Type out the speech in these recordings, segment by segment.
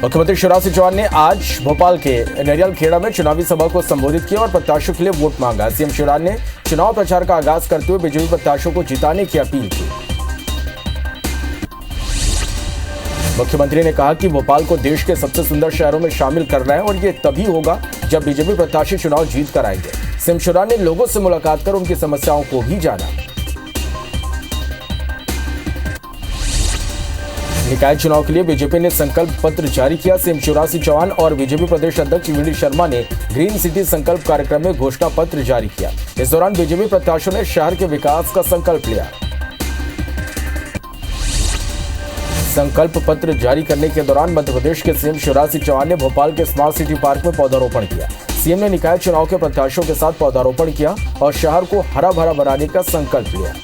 मुख्यमंत्री शिवराज सिंह चौहान ने आज भोपाल के नरियल खेड़ा में चुनावी सभा को संबोधित किया और प्रत्याशियों के लिए वोट मांगा। सीएम शिवराज ने चुनाव प्रचार का आगाज करते हुए बीजेपी प्रत्याशियों को जिताने की अपील की। मुख्यमंत्री ने कहा कि भोपाल को देश के सबसे सुंदर शहरों में शामिल करना है और ये तभी होगा जब बीजेपी प्रत्याशी चुनाव जीत कर आएंगे। सीएम शिवराज ने लोगों से मुलाकात कर उनकी समस्याओं को भी जाना। निकाय चुनाव के लिए बीजेपी ने संकल्प पत्र जारी किया। सीएम शिवराज सिंह चौहान और बीजेपी प्रदेश अध्यक्ष वी.डी. शर्मा ने ग्रीन सिटी संकल्प कार्यक्रम में घोषणा पत्र जारी किया। इस दौरान बीजेपी प्रत्याशियों ने शहर के विकास का संकल्प लिया। संकल्प पत्र जारी करने के दौरान मध्य प्रदेश के सीएम शिवराज सिंह चौहान ने भोपाल के स्मार्ट सिटी पार्क में पौधारोपण किया। सीएम ने निकाय चुनाव के प्रत्याशियों के साथ पौधारोपण किया और शहर को हरा भरा बनाने का संकल्प लिया।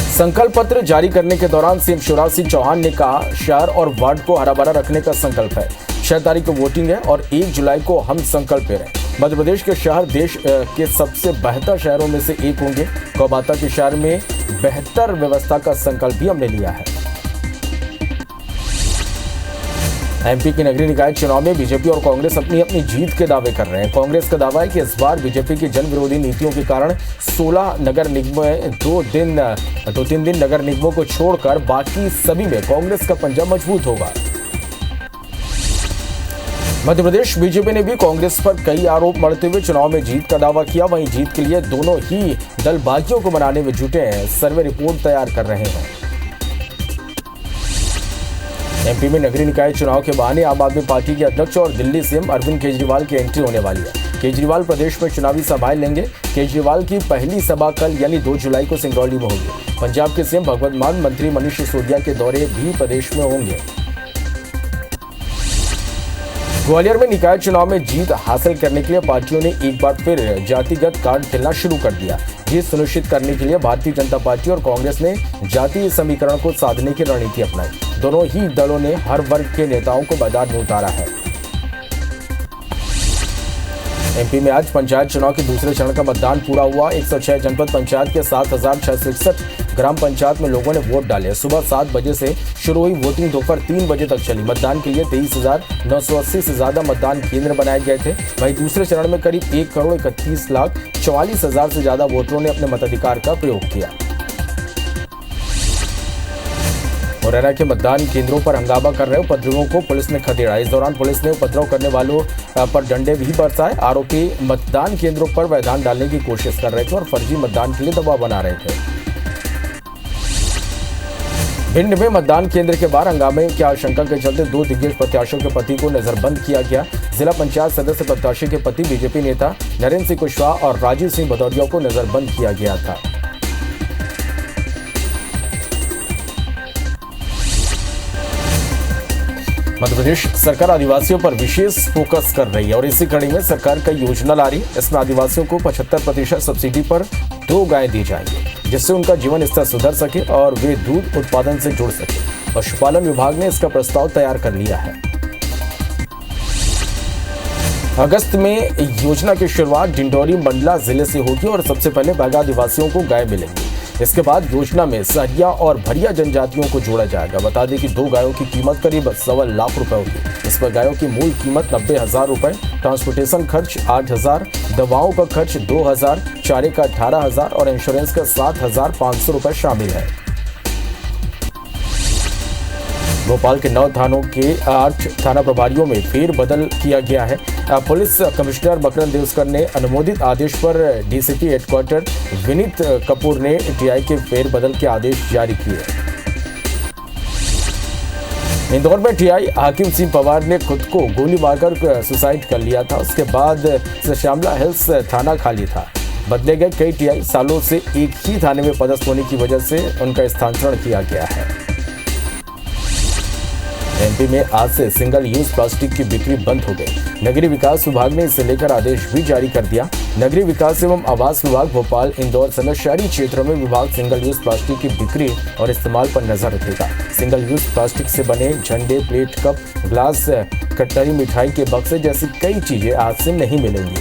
संकल्प पत्र जारी करने के दौरान सीएम शिवराज सिंह चौहान ने कहा, शहर और वार्ड को हरा भरा रखने का संकल्प है। 6 तारीख को वोटिंग है और 1 जुलाई को हम संकल्प ले रहे हैं। मध्य प्रदेश के शहर देश के सबसे बेहतर शहरों में से एक होंगे। कोलकाता के शहर में बेहतर व्यवस्था का संकल्प भी हमने लिया है। एमपी के नगरीय निकाय चुनाव में बीजेपी और कांग्रेस अपनी अपनी जीत के दावे कर रहे हैं। कांग्रेस का दावा है कि इस बार बीजेपी की जन विरोधी नीतियों के कारण 16 नगर निगमों में 2-3 दिन नगर निगमों को छोड़कर बाकी सभी में कांग्रेस का पंजा मजबूत होगा। मध्य प्रदेश बीजेपी ने भी कांग्रेस पर कई आरोप मढ़ते हुए चुनाव में जीत का दावा किया। वहीं जीत के लिए दोनों ही दल बागियों को बनाने में जुटे हैं, सर्वे रिपोर्ट तैयार कर रहे हैं। एमपी में नगरीय निकाय चुनाव के बहाने आम आदमी पार्टी के अध्यक्ष और दिल्ली सीएम अरविंद केजरीवाल की एंट्री होने वाली है। केजरीवाल प्रदेश में चुनावी सभाएं लेंगे। केजरीवाल की पहली सभा कल यानी 2 जुलाई को सिंगरौली में होगी। पंजाब के सीएम भगवंत मान मंत्री मनीष सिसोदिया के दौरे भी प्रदेश में होंगे। ग्वालियर में निकाय चुनाव में जीत हासिल करने के लिए पार्टियों ने एक बार फिर जातिगत कार्ड खेलना शुरू कर दिया। जीत सुनिश्चित करने के लिए भारतीय जनता पार्टी और कांग्रेस ने जातीय समीकरण को साधने की रणनीति अपनाई। दोनों ही दलों ने हर वर्ग के नेताओं को मैदान में उतारा है। एमपी में आज पंचायत चुनाव के दूसरे चरण का मतदान पूरा हुआ। 106 जनपद पंचायत के 7,661 ग्राम पंचायत में लोगों ने वोट डाले। सुबह 7 बजे से शुरू हुई वोटिंग दोपहर 3 बजे तक चली। मतदान के लिए 23,980 से ज्यादा मतदान केंद्र बनाए गए थे। वहीं दूसरे चरण में करीब 1,31,44,000 से ज्यादा वोटरों ने अपने मताधिकार का प्रयोग किया। मुरैना के मतदान केंद्रों पर हंगामा कर रहे उपद्रवियों को पुलिस ने खदेड़ा। इस दौरान पुलिस ने उपद्रव करने वालों पर डंडे भी बरसाए। आरोपी मतदान केंद्रों पर वैधान डालने की कोशिश कर रहे थे और फर्जी मतदान के लिए दबाव बना रहे थे। भिंड में मतदान केंद्र के बाहर हंगामे की आशंका के चलते 2 दिग्गज प्रत्याशियों के पति को नजरबंद किया गया। जिला पंचायत सदस्य प्रत्याशी के पति बीजेपी नेता नरेंद्र सिंह कुशवाहा और राजीव सिंह भदौरिया को नजरबंद किया गया था। मध्य प्रदेश सरकार आदिवासियों पर विशेष फोकस कर रही है और इसी कड़ी में सरकार कई योजना ला रही है। इसमें आदिवासियों को 75% सब्सिडी पर 2 गायें दी जाएंगी, जिससे उनका जीवन स्तर सुधर सके और वे दूध उत्पादन से जुड़ सके। पशुपालन विभाग ने इसका प्रस्ताव तैयार कर लिया है। अगस्त में योजना की शुरुआत डिंडौरी मंडला जिले से होगी और सबसे पहले बैगा आदिवासियों को गाय मिलेंगी। इसके बाद योजना में सहरिया और भरिया जनजातियों को जोड़ा जाएगा। बता दें कि 2 गायों की कीमत करीब 1.25 लाख रुपए होगी। इस पर गायों की मूल कीमत 90,000 रुपए, ट्रांसपोर्टेशन खर्च 8,000, दवाओं का खर्च 2,000, चारे का 18,000 और इंश्योरेंस का 7,500 रुपए शामिल है। भोपाल के 9 थानों के 8 थाना प्रभारियों में फेरबदल किया गया है। पुलिस कमिश्नर मकरंद देवस्कर ने अनुमोदित आदेश पर डीसीपी हेडक्वार्टर विनीत कपूर ने टीआई के फेरबदल के आदेश जारी किए। इंदौर में टीआई हाकिम सिंह पवार ने खुद को गोली मारकर सुसाइड कर लिया था। उसके बाद से श्यामला हिल्स थाना खाली था। बदले गए कई टीआई सालों से एक ही थाने में पदस्थ होने की वजह से उनका स्थानांतरण किया गया है। एमपी में आज से सिंगल यूज प्लास्टिक की बिक्री बंद हो गई। नगरीय विकास विभाग ने इसे लेकर आदेश भी जारी कर दिया। नगरीय विकास एवं आवास विभाग भोपाल, इंदौर समेत शहरी क्षेत्रों में विभाग सिंगल यूज प्लास्टिक की बिक्री और इस्तेमाल पर नजर रखेगा। सिंगल यूज प्लास्टिक से बने झंडे, प्लेट, कप, ग्लास, कटलरी, मिठाई के बक्से जैसी कई चीजें आज से नहीं मिलेंगी।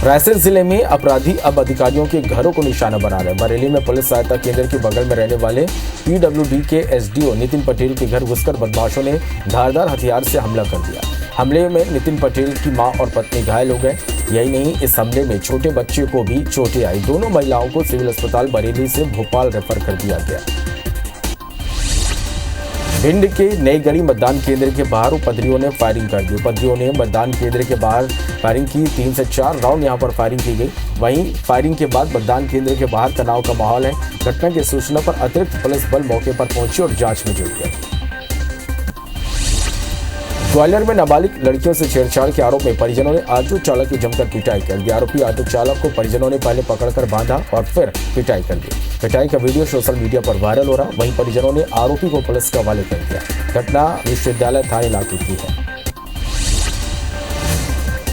रायसेन जिले में अपराधी अब अधिकारियों के घरों को निशाना बना रहे हैं। बरेली में पुलिस सहायता केंद्र के बगल में रहने वाले पीडब्ल्यूडी के एसडीओ नितिन पटेल के घर घुसकर बदमाशों ने धारदार हथियार से हमला कर दिया। हमले में नितिन पटेल की मां और पत्नी घायल हो गए। यही नहीं, इस हमले में छोटे बच्चे को भी चोटें आई। दोनों महिलाओं को सिविल अस्पताल बरेली से भोपाल रेफर कर दिया गया। भिंड के नई गढ़ी मतदान केंद्र के बाहर उपद्रवियों ने फायरिंग कर दी। उपद्रवियों ने मतदान केंद्र के बाहर फायरिंग की। 3 से 4 राउंड यहां पर फायरिंग की गई। वहीं फायरिंग के बाद मतदान केंद्र के बाहर तनाव का माहौल है। घटना की सूचना पर अतिरिक्त पुलिस बल मौके पर पहुंची और जांच में जुट गई। ग्वालियर में नाबालिग लड़कियों से छेड़छाड़ के आरोप में परिजनों ने ऑटो चालक की जमकर पिटाई कर दी। आरोपी ऑटो चालक को परिजनों ने पहले पकड़कर बांधा और फिर पिटाई कर दी। पिटाई का वीडियो सोशल मीडिया पर वायरल हो रहा। वहीं परिजनों ने आरोपी को पुलिस के हवाले कर दिया। घटना विश्वविद्यालय थाने इलाके की है।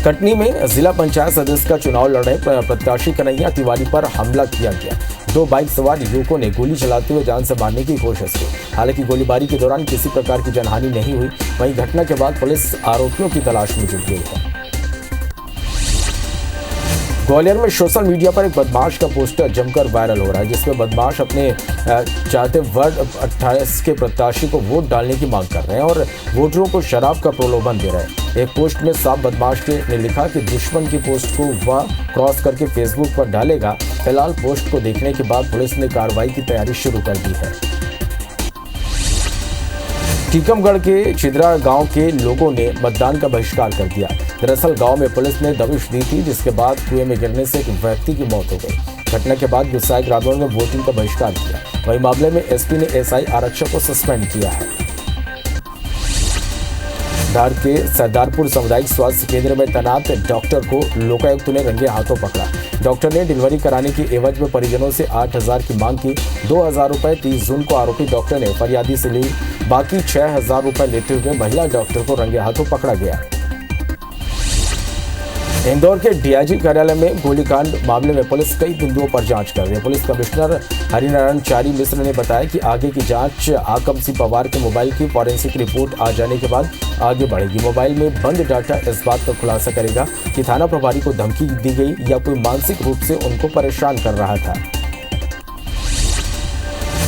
कटनी में जिला पंचायत सदस्य का चुनाव लड़ रहे प्रत्याशी कन्हैया तिवारी पर हमला किया गया। 2 बाइक सवार युवकों ने गोली चलाते हुए जान से मारने की कोशिश की। हालांकि गोलीबारी के दौरान किसी प्रकार की जनहानि नहीं हुई। वहीं घटना के बाद पुलिस आरोपियों की तलाश में जुट गई है। ग्वालियर में सोशल मीडिया पर एक बदमाश का पोस्टर जमकर वायरल हो रहा है, जिसमें बदमाश अपने चाहते वार्ड 28 के प्रत्याशी को वोट डालने की मांग कर रहे हैं और वोटरों को शराब का प्रलोभन दे रहे हैं। एक पोस्ट में साफ बदमाश ने लिखा कि दुश्मन की पोस्ट को वह क्रॉस करके फेसबुक पर डालेगा। फिलहाल पोस्ट को देखने के बाद पुलिस ने कार्रवाई की तैयारी शुरू कर दी है। टीकमगढ़ के चिदरा गांव के लोगों ने मतदान का बहिष्कार कर दिया। दरअसल गांव में पुलिस ने दबिश दी थी, जिसके बाद कुएं में गिरने से एक व्यक्ति की मौत हो गई। घटना के बाद गुस्साए ग्रामीणों ने वोटिंग का बहिष्कार किया। वहीं मामले में एसपी ने एसआई आरक्षक को सस्पेंड किया है। धार के सरदारपुर सामुदायिक स्वास्थ्य केंद्र में तैनात डॉक्टर को लोकायुक्त ने रंगे हाथों पकड़ा। डॉक्टर ने डिलीवरी कराने की एवज में परिजनों से 8,000 की मांग की। 2,000 रुपए 30 जून को आरोपी डॉक्टर ने फरियादी से ली। बाकी 6,000 रुपए लेते हुए महिला डॉक्टर को रंगे हाथों पकड़ा गया। इंदौर के डीआईजी कार्यालय में गोलीकांड मामले में पुलिस कई बिंदुओं पर जांच कर रही है। पुलिस कमिश्नर हरिनारायण चारी मिश्र ने बताया कि आगे की जांच आकम सिंह पवार के मोबाइल की फॉरेंसिक रिपोर्ट आ जाने के बाद आगे बढ़ेगी। मोबाइल में बंद डाटा इस बात का खुलासा करेगा कि थाना प्रभारी को धमकी दी गई या कोई मानसिक रूप से उनको परेशान कर रहा था।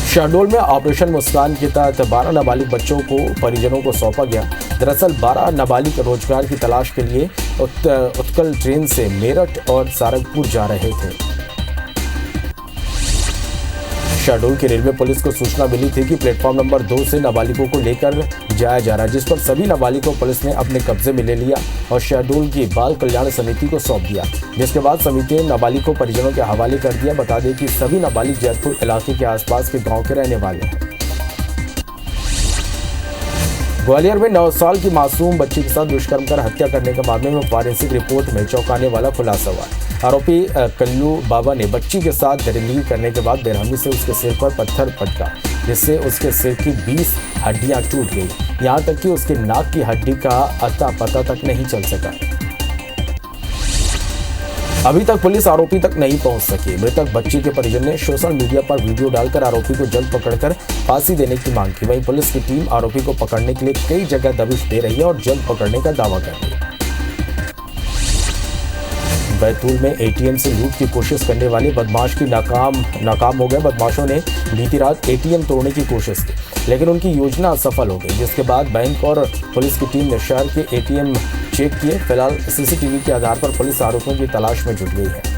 शहडोल में ऑपरेशन मुस्कान के तहत 12 नाबालिग बच्चों को परिजनों को सौंपा गया। दरअसल 12 नाबालिग रोजगार की तलाश के लिए उत्कल ट्रेन से मेरठ और सारंगपुर जा रहे थे। शहडोल की रेलवे पुलिस को सूचना मिली थी कि प्लेटफॉर्म नंबर 2 से नाबालिगों को लेकर जाया जा रहा है, जिस पर सभी नाबालिगों को पुलिस ने अपने कब्जे में ले लिया और शहडोल की बाल कल्याण समिति को सौंप दिया, जिसके बाद समिति ने नाबालिग को परिजनों के हवाले कर दिया। बता दें कि सभी नाबालिग जयपुर इलाके के आसपास के गांव के रहने वाले हैं। ग्वालियर में 9 साल की मासूम बच्ची के साथ दुष्कर्म कर हत्या करने के मामले में फॉरेंसिक रिपोर्ट में चौंकाने वाला खुलासा हुआ। आरोपी कल्लू बाबा ने बच्ची के साथ दरिंदगी करने के बाद बेरहमी से उसके सिर पर पत्थर पटका, जिससे उसके सिर की 20 हड्डियां टूट गई। यहां तक कि उसके नाक की हड्डी का अता पता तक नहीं चल सका। अभी तक पुलिस आरोपी तक नहीं पहुंच सकी। मृतक बच्ची के परिजन ने सोशल मीडिया पर वीडियो डालकर आरोपी को जल्द पकड़कर फांसी देने की मांग की। वहीं पुलिस की टीम आरोपी को पकड़ने के लिए कई जगह दबिश दे रही है और जल्द पकड़ने का दावा कर रही है। बैतूल में एटीएम से लूट की कोशिश करने वाले बदमाश की नाकाम हो गए। बदमाशों ने बीती रात एटीएम तोड़ने की कोशिश की, लेकिन उनकी योजना असफल हो गई, जिसके बाद बैंक और पुलिस की टीम ने शहर के एटीएम चेक किए। फिलहाल सीसीटीवी के आधार पर पुलिस आरोपियों की तलाश में जुट गई है।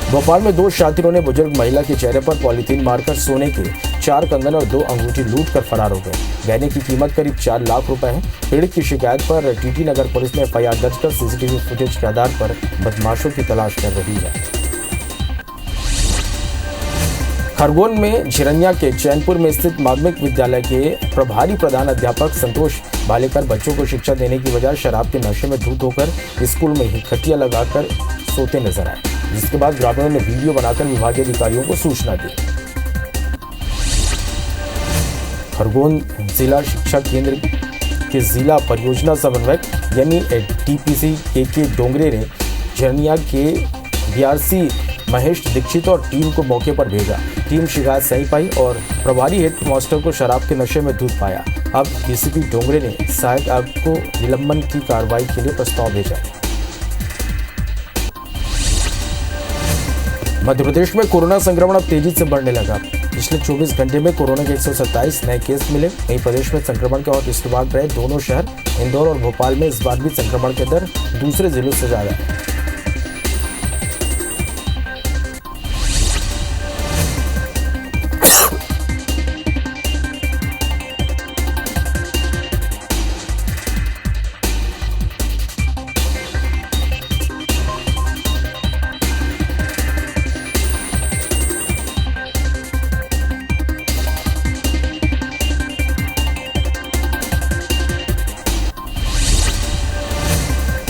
भोपाल में 2 शातिरों ने बुजुर्ग महिला के चेहरे पर पॉलीथीन मारकर सोने के 4 कंगन और 2 अंगूठी लूट कर फरार हो गए। गहने की कीमत करीब 4 लाख रुपए है। पीड़ित की शिकायत पर टीटी नगर पुलिस ने एफआईआर दर्ज कर सीसीटीवी फुटेज के आधार पर बदमाशों की तलाश कर रही है। खरगोन में झिरनिया के चैनपुर में स्थित माध्यमिक विद्यालय के प्रभारी प्रधान अध्यापक संतोष भालेकर बच्चों को शिक्षा देने की बजाय शराब के नशे में धुत होकर स्कूल में ही खटिया लगाकर सोते नजर आए, जिसके बाद ग्रामीणों ने वीडियो बनाकर विभागीय अधिकारियों को सूचना दी। खरगोन जिला शिक्षा केंद्र के जिला परियोजना समन्वयक यानी टीपीसी के डोंगरे ने झिरनिया के बीआरसी महेश दीक्षित और टीम को मौके पर भेजा। टीम शिकायत सही पाई और प्रभारी हेड मास्टर को शराब के नशे में धुत पाया। अब डीसीपी डोंगरे ने सहायक आयुक्त को निलंबन की कार्रवाई के लिए प्रस्ताव भेजा। मध्य प्रदेश में कोरोना संक्रमण अब तेजी से बढ़ने लगा। पिछले 24 घंटे में कोरोना के 127 नए केस मिले। वहीं प्रदेश में संक्रमण के हॉटस्पॉट भाग रहे दोनों शहर इंदौर और भोपाल में इस बार भी संक्रमण के दर दूसरे जिलों से ज्यादा है।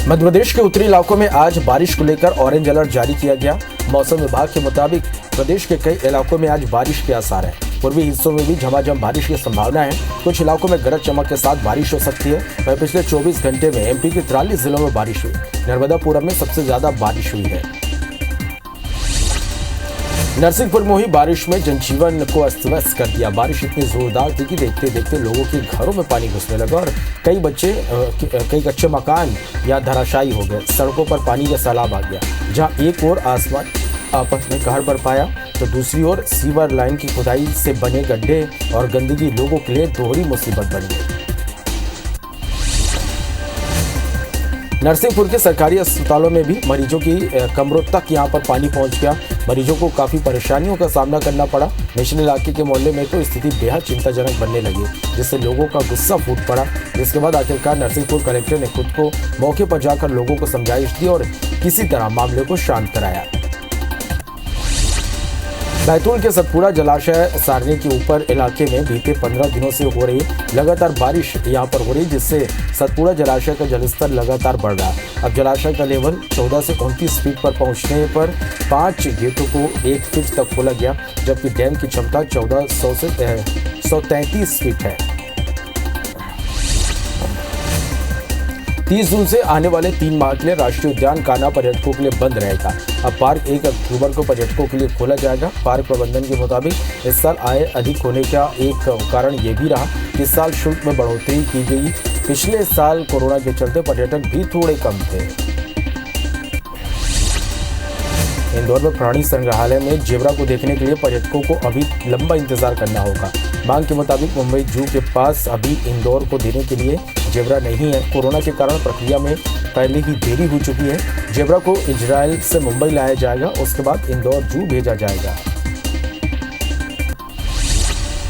मध्य प्रदेश के उत्तरी इलाकों में आज बारिश को लेकर ऑरेंज अलर्ट जारी किया गया। मौसम विभाग के मुताबिक प्रदेश के कई इलाकों में आज बारिश के आसार हैं। पूर्वी हिस्सों में भी झमाझम बारिश की संभावना है। कुछ इलाकों में गरज चमक के साथ बारिश हो सकती है। वहीं पिछले 24 घंटे में एमपी के 43 जिलों में बारिश हुई। नर्मदापुरम में सबसे ज्यादा बारिश हुई है। नरसिंहपुर में हुई बारिश में जनजीवन को अस्त व्यस्त कर दिया। बारिश इतनी जोरदार थी कि देखते देखते लोगों के घरों में पानी घुसने लगा और कई कच्चे मकान या धराशायी हो गए। सड़कों पर पानी का सैलाब आ गया। जहां एक ओर आसमान आपस में कहर बरपाया तो दूसरी ओर सीवर लाइन की खुदाई से बने गड्ढे और गंदगी लोगों के लिए दोहरी मुसीबत बन गई। नरसिंहपुर के सरकारी अस्पतालों में भी मरीजों की कमरों तक यहां पर पानी पहुंच गया। मरीजों को काफी परेशानियों का सामना करना पड़ा। मिशन इलाके के मोहल्ले में तो स्थिति बेहद चिंताजनक बनने लगी, जिससे लोगों का गुस्सा फूट पड़ा। इसके बाद आखिरकार नरसिंहपुर कलेक्टर ने खुद को मौके पर जाकर लोगों को समझाइश दी और किसी तरह मामले को शांत कराया। बैतूल के सतपुड़ा जलाशय सारणी के ऊपर इलाके में बीते 15 दिनों से हो रही लगातार बारिश यहां पर हो रही, जिससे सतपुड़ा जलाशय का जलस्तर लगातार बढ़ रहा है। अब जलाशय का लेवल 14 से 29 फीट पर पहुंचने पर 5 गेटों को 1 फीट तक खोला गया, जबकि डैम की क्षमता 1400 से 133 फीट है। 30 जून से आने वाले 3 माह के लिए राष्ट्रीय उद्यान कान्हा पर्यटकों के लिए बंद रहेगा। अब पार्क 1 अक्टूबर को पर्यटकों के लिए खोला जाएगा। पार्क प्रबंधन के मुताबिक इस साल आय अधिक होने का एक कारण ये भी रहा कि इस साल शुल्क में बढ़ोतरी की गई। पिछले साल कोरोना के चलते पर्यटक भी थोड़े कम थे। इंदौर में प्राणी संग्रहालय में जेब्रा को देखने के लिए पर्यटकों को अभी लंबा इंतजार करना होगा। मांग के मुताबिक मुंबई जू के पास अभी इंदौर को देने के लिए जेब्रा नहीं है। कोरोना के कारण प्रक्रिया में पहले ही देरी हो चुकी है। जेब्रा को इजराइल से मुंबई लाया जाएगा, उसके बाद इंदौर जू भेजा जाएगा।